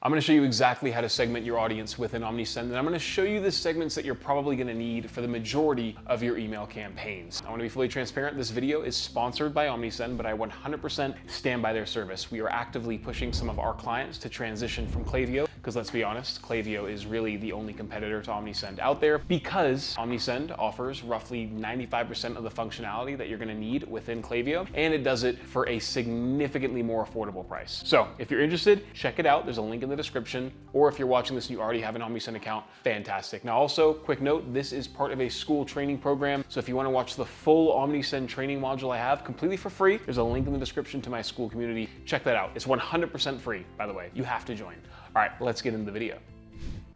I'm going to show you exactly how to segment your audience within Omnisend, and I'm going to show you the segments that you're probably going to need for the majority of your email campaigns. I want to be fully transparent. This video is sponsored by Omnisend, but I 100% stand by their service. We are actively pushing some of our clients to transition from Klaviyo, because let's be honest, Klaviyo is really the only competitor to Omnisend out there, because Omnisend offers roughly 95% of the functionality that you're going to need within Klaviyo, and it does it for a significantly more affordable price. So if you're interested, check it out. There's a link in the description, or if you're watching this and you already have an Omnisend account, fantastic. Now also, quick note, this is part of a school training program, so if you want to watch the full Omnisend training module I have completely for free, there's a link in the description to my school community. Check that out. It's 100% free, by the way. You have to join. All right, let's get into the video.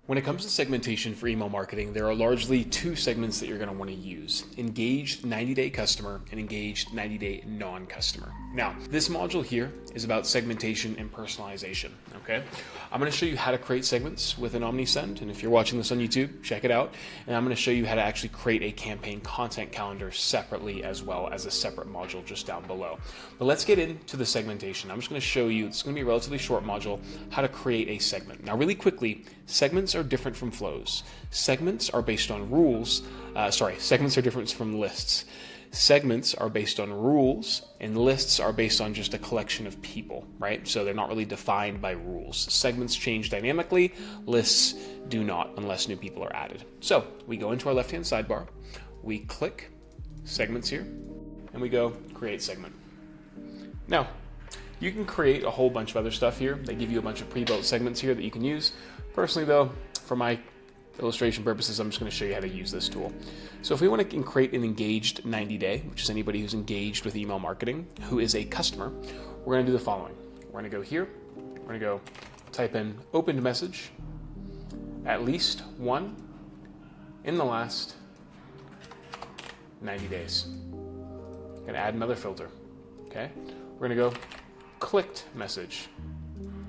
When it comes to segmentation for email marketing, there are largely two segments that you're going to want to use: engaged 90-day customer and engaged 90-day non-customer. Now, this module here is about segmentation and personalization, okay? I'm going to show you how to create segments within Omnisend, and if you're watching this on YouTube, check it out. And I'm going to show you how to actually create a campaign content calendar separately, as well as a separate module just down below. But let's get into the segmentation. I'm just going to show you, it's going to be a relatively short module, how to create a segment. Now, really quickly, segments are different from flows. Segments are based on rules. Segments are different from lists. Segments are based on rules, and lists are based on just a collection of people, right? So they're not really defined by rules. Segments change dynamically, lists do not unless new people are added. So we go into our left-hand sidebar, we click segments here, and we go create segment. Now, you can create a whole bunch of other stuff here. They give you a bunch of pre-built segments here that you can use. Personally though, for my illustration purposes, I'm just going to show you how to use this tool. So if we want to create an engaged 90-day, which is anybody who's engaged with email marketing, who is a customer, we're going to do the following. We're going to go here, we're going to go type in opened message, at least one in the last 90 days. I'm going to add another filter, okay? We're going to go clicked message.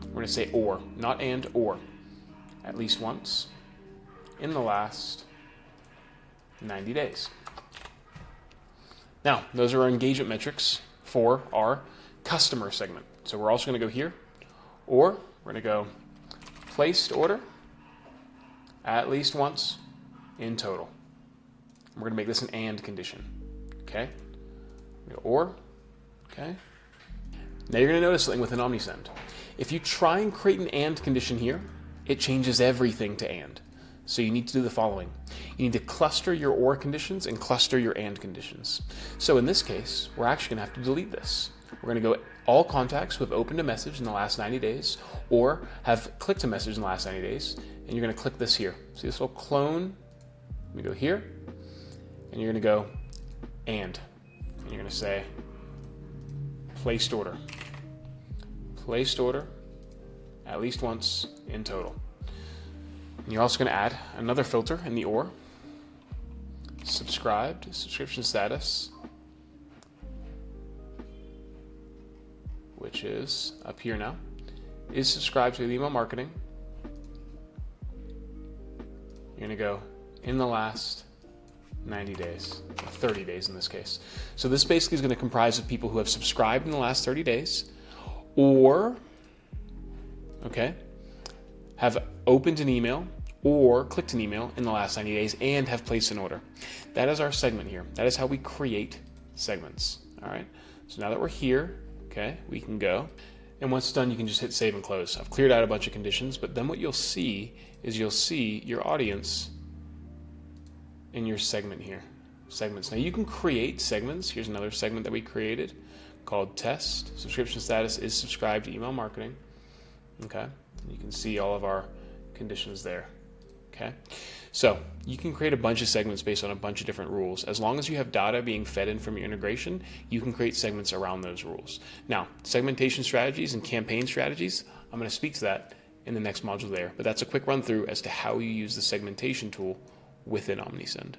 We're going to say or, not and, or. At least once in the last 90 days. Now, those are our engagement metrics for our customer segment. So we're also going to go here, or we're going to go placed order at least once in total. We're going to make this an and condition. Okay? Or, okay? Now you're going to notice something within Omnisend. If you try and create an and condition here, it changes everything to and. So you need to do the following. You need to cluster your or conditions and cluster your and conditions. So in this case, we're actually going to have to delete this. We're going to go all contacts who have opened a message in the last 90 days or have clicked a message in the last 90 days, and you're going to click this here. See this little clone? We go here, and you're going to go and you're going to say placed order. Placed order at least once in total. And you're also going to add another filter in the or, subscribed, subscription status, which is up here now, is subscribed to email marketing. You're going to go in the last 90 days, 30 days in this case. So this basically is going to comprise of people who have subscribed in the last 30 days, or have opened an email or clicked an email in the last 90 days and have placed an order. That is our segment here. That is how we create segments. All right. So now that we're here, okay, we can go. And once it's done, you can just hit save and close. I've cleared out a bunch of conditions, but then what you'll see is you'll see your audience in your segment here. Segments. Now you can create segments. Here's another segment that we created called test. Subscription status is subscribed to email marketing. Okay. You can see all of our conditions there. Okay. So you can create a bunch of segments based on a bunch of different rules. As long as you have data being fed in from your integration, you can create segments around those rules. Now, segmentation strategies and campaign strategies, I'm going to speak to that in the next module there, but that's a quick run through as to how you use the segmentation tool within Omnisend.